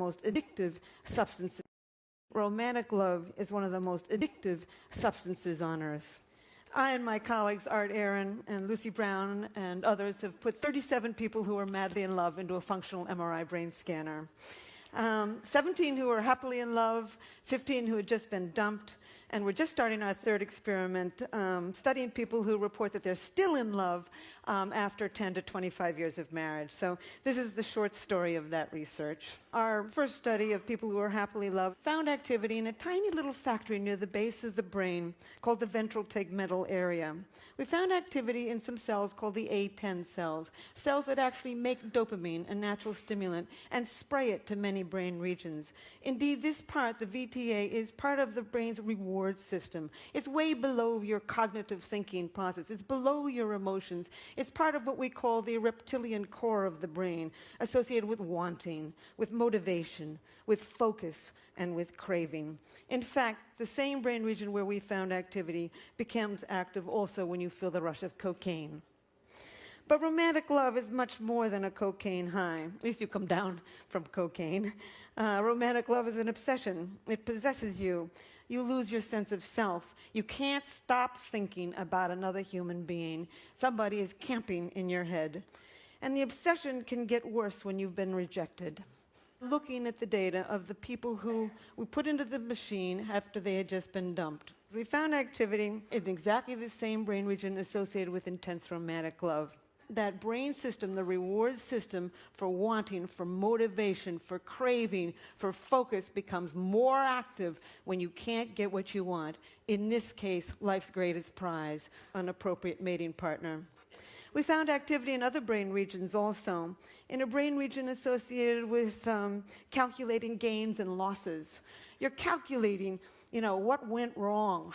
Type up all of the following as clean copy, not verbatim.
most addictive substances. Romantic love is one of the most addictive substances on earth. I and my colleagues, Art Aaron and Lucy Brown and others, have put 37 people who are madly in love into a functional MRI brain scanner. 17 who are happily in love, 15 who had just been dumped, and we're just starting our third experiment, studying people who report that they're still in love after 10 to 25 years of marriage. So this is the short story of that research. Our first study of people who are happily loved found activity in a tiny little factory near the base of the brain called the ventral tegmental area. We found activity in some cells called the A10 cells, cells that actually make dopamine, a natural stimulant, and spray it to many brain regions. Indeed, this part, the VTA, is part of the brain's reward system. It's way below your cognitive thinking process. It's below your emotions. It's part of what we call the reptilian core of the brain, associated with wanting, with motivation, with focus, and with craving. In fact, the same brain region where we found activity becomes active also when you feel the rush of cocaine. But romantic love is much more than a cocaine high. At least you come down from cocaine. Romantic love is an obsession. It possesses you. You lose your sense of self. You can't stop thinking about another human being. Somebody is camping in your head. And the obsession can get worse when you've been rejected. Looking at the data of the people who we put into the machine after they had just been dumped, we found activity in exactly the same brain region associated with intense romantic love. That brain system, the reward system for wanting, for motivation, for craving, for focus, becomes more active when you can't get what you want. In this case, life's greatest prize, an appropriate mating partner. We found activity in other brain regions also, in a brain region associated with calculating gains and losses. You're calculating, what went wrong?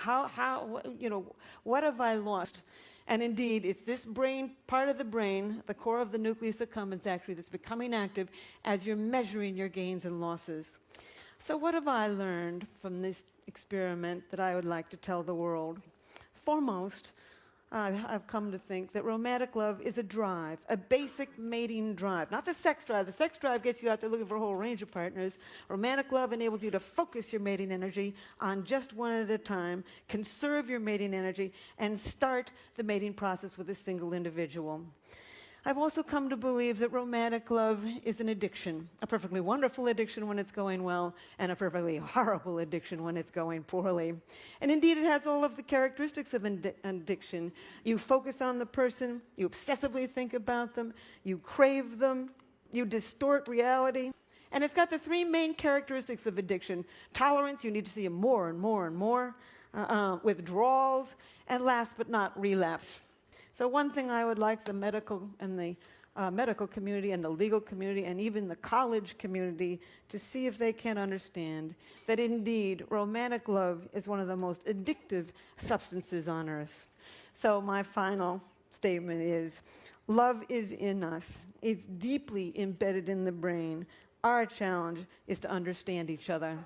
What have I lost? And indeed, it's this brain, part of the brain, the core of the nucleus accumbens actually, that's becoming active as you're measuring your gains and losses. So what have I learned from this experiment that I would like to tell the world? Foremost, I've come to think that romantic love is a drive, a basic mating drive. Not the sex drive. The sex drive gets you out there looking for a whole range of partners. Romantic love enables you to focus your mating energy on just one at a time, conserve your mating energy, and start the mating process with a single individual. I've also come to believe that romantic love is an addiction, a perfectly wonderful addiction when it's going well, and a perfectly horrible addiction when it's going poorly. And indeed, it has all of the characteristics of an addiction. You focus on the person, you obsessively think about them, you crave them, you distort reality. And it's got the three main characteristics of addiction: tolerance, you need to see more and more and more, withdrawals, and last but not relapse. So one thing I would like the medical community and the legal community and even the college community to see if they can understand that indeed romantic love is one of the most addictive substances on earth. So my final statement is, love is in us. It's deeply embedded in the brain. Our challenge is to understand each other.